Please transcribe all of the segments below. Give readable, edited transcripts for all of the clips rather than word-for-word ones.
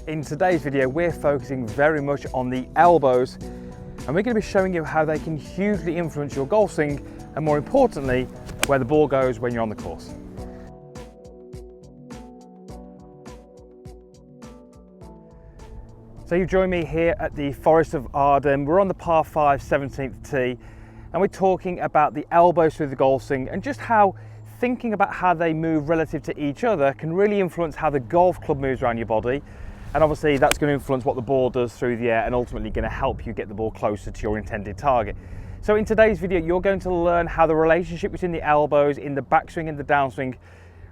In today's video, we're focusing very much on the elbows, and we're going to be showing you how they can hugely influence your golf swing, and more importantly, where the ball goes when you're on the course. So you've joined me here at the Forest of Arden. We're on the par 5 17th tee, and we're talking about the elbows through the golf swing and just how thinking about how they move relative to each other can really influence how the golf club moves around your body. And obviously that's going to influence what the ball does through the air and ultimately going to help you get the ball closer to your intended target. So in today's video, you're going to learn how the relationship between the elbows in the backswing and the downswing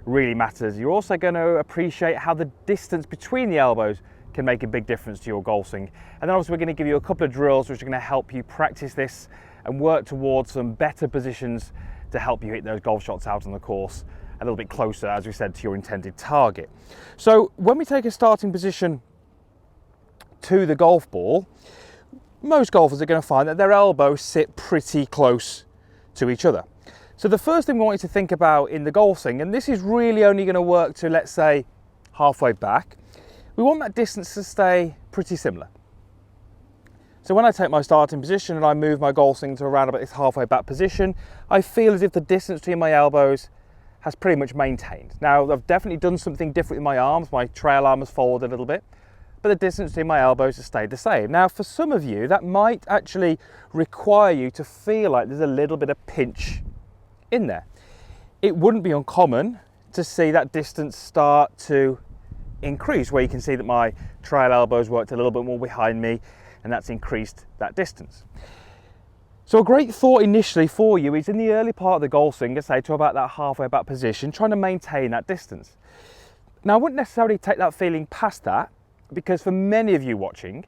really matters. You're also going to appreciate how the distance between the elbows can make a big difference to your golf swing. And then obviously we're going to give you a couple of drills which are going to help you practice this and work towards some better positions to help you hit those golf shots out on the course a little bit closer, as we said, to your intended target. So when we take a starting position to the golf ball, most golfers are going to find that their elbows sit pretty close to each other. So the first thing we want you to think about in the golf swing, and this is really only going to work to, let's say, halfway back, we want that distance to stay pretty similar. So when I take my starting position and I move my golf swing to around about this halfway back position, I feel as if the distance between my elbows has pretty much maintained. Now, I've definitely done something different with my arms. My trail arm has folded a little bit, but the distance between my elbows has stayed the same. Now, for some of you, that might actually require you to feel like there's a little bit of pinch in there. It wouldn't be uncommon to see that distance start to increase, where you can see that my trail elbows worked a little bit more behind me, and that's increased that distance. So a great thought initially for you is in the early part of the golf swing, let's say to about that halfway back position, trying to maintain that distance. Now I wouldn't necessarily take that feeling past that, because for many of you watching,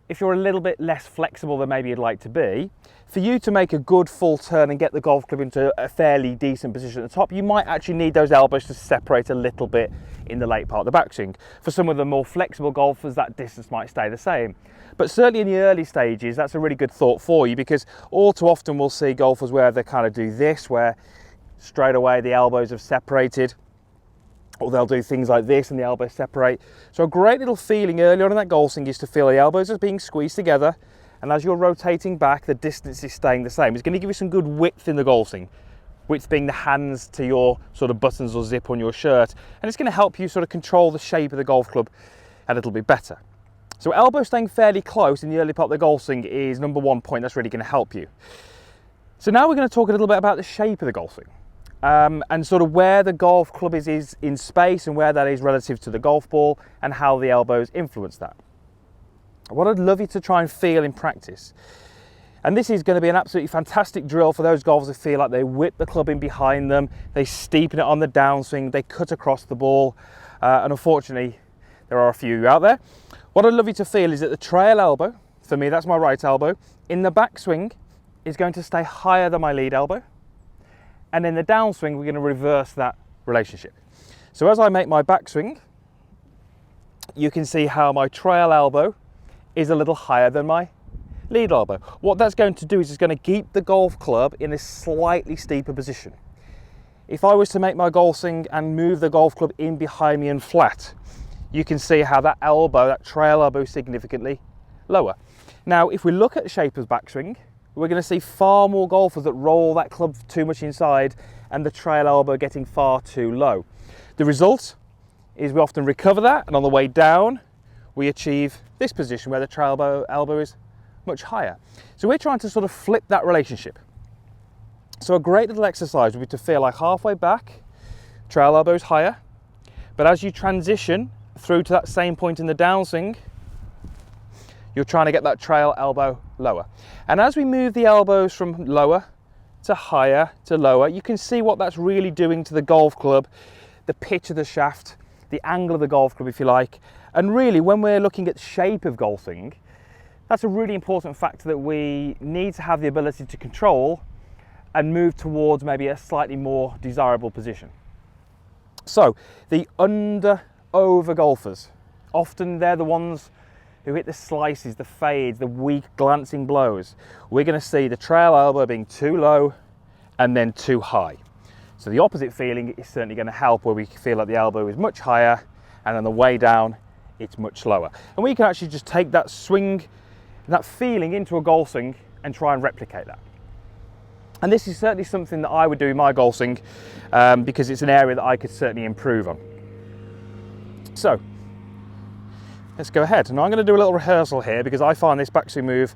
if you're a little bit less flexible than maybe you'd like to be, for you to make a good full turn and get the golf club into a fairly decent position at the top, you might actually need those elbows to separate a little bit in the late part of the backswing. For some of the more flexible golfers, that distance might stay the same. But certainly in the early stages, that's a really good thought for you, because all too often we'll see golfers where they kind of do this, where straight away the elbows have separated, or they'll do things like this and the elbows separate. So a great little feeling early on in that golf swing is to feel the elbows as being squeezed together, and as you're rotating back, the distance is staying the same. It's going to give you some good width in the golf swing, width being the hands to your sort of buttons or zip on your shirt, and it's going to help you sort of control the shape of the golf club a little bit better. So elbow staying fairly close in the early part of the golf swing is number one point that's really going to help you. So now we're going to talk a little bit about the shape of the golf swing. And sort of where the golf club is in space and where that is relative to the golf ball, and how the elbows influence that. What I'd love you to try and feel in practice, and this is going to be an absolutely fantastic drill for those golfers who feel like they whip the club in behind them, they steepen it on the downswing, they cut across the ball, and unfortunately there are a few out there. What I'd love you to feel is that the trail elbow, for me that's my right elbow, in the backswing is going to stay higher than my lead elbow. And in the downswing, we're going to reverse that relationship. So as I make my backswing, you can see how my trail elbow is a little higher than my lead elbow. What that's going to do is it's going to keep the golf club in a slightly steeper position. If I was to make my golf swing and move the golf club in behind me and flat, you can see how that elbow, that trail elbow, is significantly lower. Now, if we look at the shape of the backswing, we're going to see far more golfers that roll that club too much inside and the trail elbow getting far too low. The result is we often recover that, and on the way down we achieve this position where the trail elbow is much higher. So we're trying to sort of flip that relationship. So a great little exercise would be to feel like halfway back, trail elbow is higher, but as you transition through to that same point in the downswing, you're trying to get that trail elbow lower. And as we move the elbows from lower to higher to lower, you can see what that's really doing to the golf club, the pitch of the shaft, the angle of the golf club, if you like. And really, when we're looking at the shape of golfing, that's a really important factor that we need to have the ability to control and move towards maybe a slightly more desirable position. So the under-over golfers, often they're the ones who hit the slices, the fades, the weak glancing blows. We're going to see the trail elbow being too low and then too high. So the opposite feeling is certainly going to help, where we feel like the elbow is much higher and on the way down it's much slower. And we can actually just take that swing, that feeling into a golf swing and try and replicate that. And this is certainly something that I would do in my golf swing because it's an area that I could certainly improve on. So let's go ahead. Now I'm going to do a little rehearsal here because I find this backswing move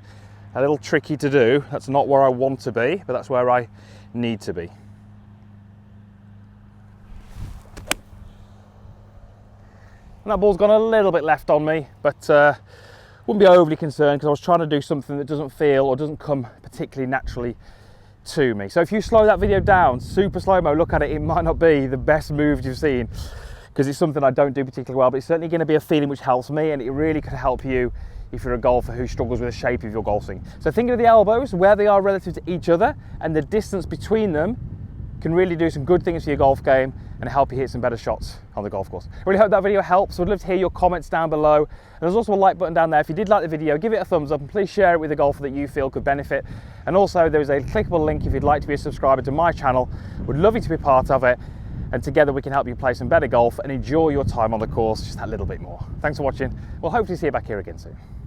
a little tricky to do. That's not where I want to be, but that's where I need to be. And that ball's gone a little bit left on me, but wouldn't be overly concerned because I was trying to do something that doesn't feel or doesn't come particularly naturally to me. So if you slow that video down, super slow-mo, look at it, it might not be the best move you've seen because it's something I don't do particularly well, but it's certainly going to be a feeling which helps me, and it really could help you if you're a golfer who struggles with the shape of your golf swing. So thinking of the elbows, where they are relative to each other, and the distance between them can really do some good things for your golf game and help you hit some better shots on the golf course. I really hope that video helps. I'd love to hear your comments down below. And there's also a like button down there. If you did like the video, give it a thumbs up and please share it with a golfer that you feel could benefit. And also there is a clickable link if you'd like to be a subscriber to my channel. Would love you to be part of it. And together we can help you play some better golf and enjoy your time on the course just that little bit more. Thanks for watching. We'll hopefully see you back here again soon.